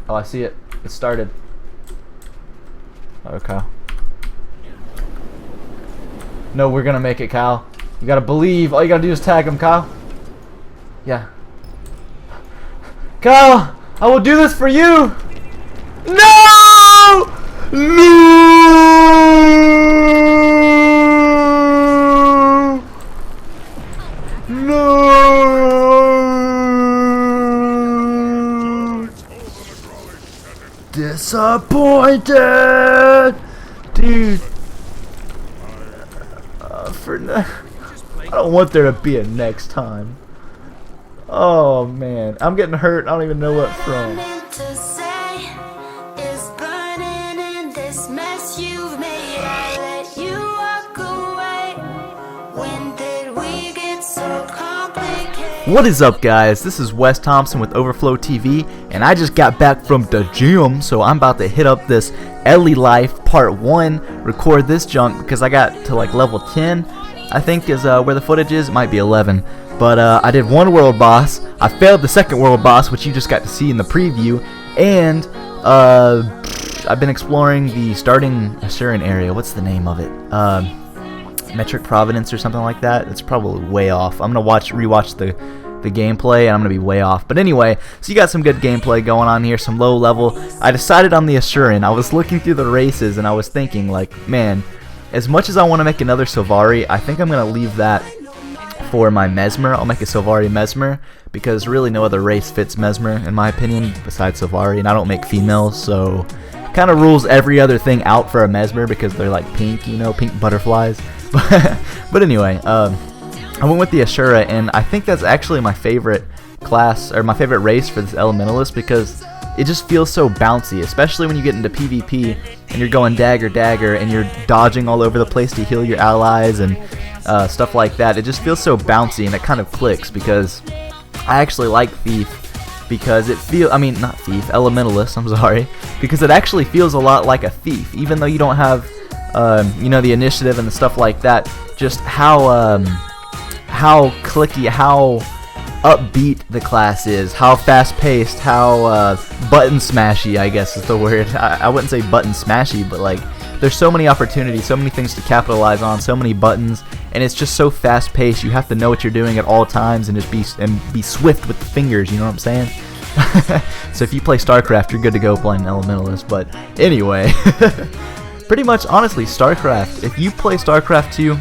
Oh, I see it. It started. Okay. No, we're gonna make it, Kyle. You gotta believe. All you gotta do is tag him, Kyle. Yeah. Kyle, I will do this for you. No! No! No! Disappointed, dude. I don't want there to be a next time. Oh man, I'm getting hurt. I don't even know what from. What is up, guys? This is Wes Thompson with Overflow TV, and I just got back from the gym, so I'm about to hit up this Ellie Life Part 1, record this junk because I got to like level 10, I think is where the footage is. It might be 11, but I did one world boss. I failed the second world boss, which you just got to see in the preview, and I've been exploring the starting Asuran area. What's the name of it? Metric Providence or something like that. It's probably way off. I'm gonna rewatch the gameplay, and I'm gonna be way off. But anyway, so you got some good gameplay going on here, some low level. I decided on the Asuran. I was looking through the races, and I was thinking, like, man, as much as I want to make another Sylvari, I think I'm gonna leave that for my Mesmer. I'll make a Sylvari Mesmer because really no other race fits Mesmer in my opinion besides Sylvari, and I don't make females, so kind of rules every other thing out for a Mesmer because they're like pink, you know, pink butterflies. But anyway, I went with the Ashura, and I think that's actually my favorite class, or my favorite race for this Elementalist, because it just feels so bouncy, especially when you get into PvP and you're going dagger, and you're dodging all over the place to heal your allies and stuff like that. It just feels so bouncy, and it kind of clicks because I actually like Thief, because it Elementalist, I'm sorry, because it actually feels a lot like a Thief, even though you don't have you know, the initiative and the stuff like that. Just how clicky, how upbeat the class is, how fast-paced, how button smashy, I guess is the word. I wouldn't say button smashy, but like there's so many opportunities, so many things to capitalize on, so many buttons, and it's just so fast-paced. You have to know what you're doing at all times and just be swift with the fingers. You know what I'm saying? So if you play StarCraft, you're good to go playing Elementalist. But anyway. Pretty much, honestly, StarCraft, if you play StarCraft 2,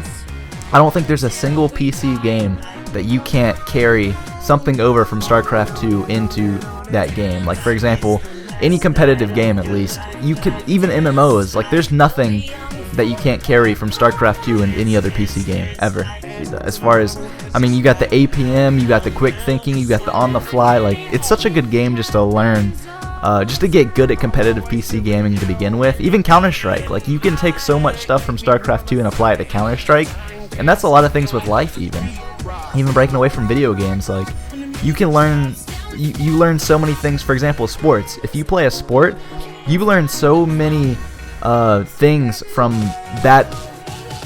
I don't think there's a single PC game that you can't carry something over from StarCraft 2 into that game. Like, for example, any competitive game at least, you could, even MMOs, like, there's nothing that you can't carry from StarCraft 2 in any other PC game, ever. As far as, I mean, you got the APM, you got the quick thinking, you got the on-the-fly, like, it's such a good game just to learn. Just to get good at competitive PC gaming to begin with. Even Counter-Strike, like, you can take so much stuff from StarCraft 2 and apply it to Counter-Strike, and that's a lot of things with life. Even breaking away from video games, like, you can learn, you learn so many things. For example, sports. If you play a sport, you learn so many things from that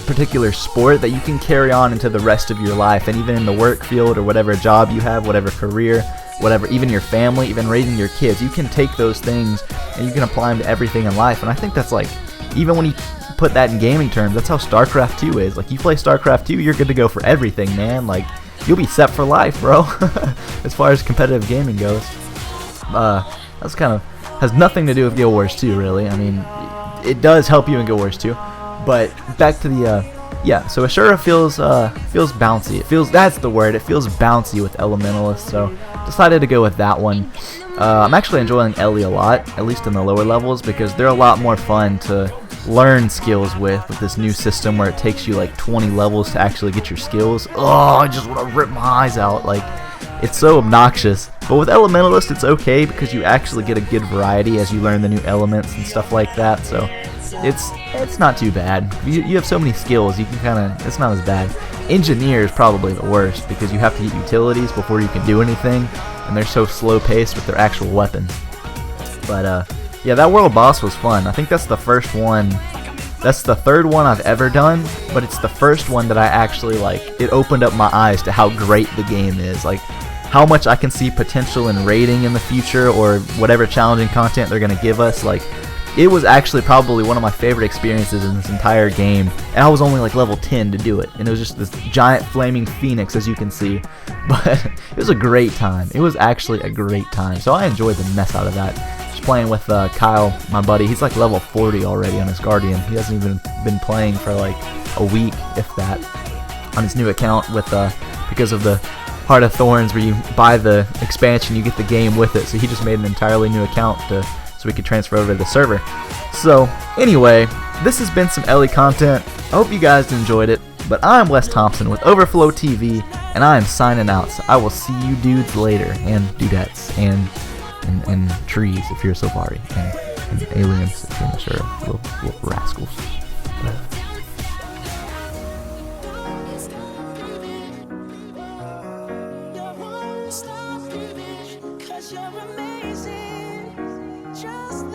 particular sport that you can carry on into the rest of your life, and even in the work field or whatever job you have, whatever career, whatever, even your family, even raising your kids, you can take those things and you can apply them to everything in life. And I think that's, like, even when you put that in gaming terms, that's how StarCraft 2 is. Like, you play StarCraft 2, you're good to go for everything, man. Like, you'll be set for life, bro. As far as competitive gaming goes. That's kind of has nothing to do with Guild Wars 2, really. I mean, it does help you in Guild Wars 2. But back to the yeah, so Ashura feels bouncy. That's the word. It feels bouncy with Elementalist. So decided to go with that one. I'm actually enjoying Ellie a lot, at least in the lower levels, because they're a lot more fun to learn skills with this new system where it takes you like 20 levels to actually get your skills. Oh, I just want to rip my eyes out. Like, it's so obnoxious. But with Elementalist, it's okay because you actually get a good variety as you learn the new elements and stuff like that. So it's not too bad. You have so many skills, you can kind of, it's not as bad. Engineer is probably the worst because you have to get utilities before you can do anything, and they're so slow paced with their actual weapons. But yeah, that world boss was fun. I think that's the first one. That's the third one I've ever done, but it's the first one that I actually, like, it opened up my eyes to how great the game is. Like, how much I can see potential in raiding in the future or whatever challenging content they're going to give us. Like, it was actually probably one of my favorite experiences in this entire game, and I was only like level 10 to do it, and it was just this giant flaming phoenix, as you can see. But it was a great time. It was actually a great time, so I enjoyed the mess out of that. Just playing with Kyle, my buddy. He's like level 40 already on his Guardian. He hasn't even been playing for like a week, if that, on his new account with because of the Heart of Thorns, where you buy the expansion, you get the game with it. So he just made an entirely new account so we could transfer over to the server. So anyway, this has been some Ellie content. I hope you guys enjoyed it. But I'm Wes Thompson with Overflow TV, and I am signing out. So I will see you dudes later, and dudettes, and trees if you're a Safari, and aliens if you're Mr. Little rascals. You're amazing, just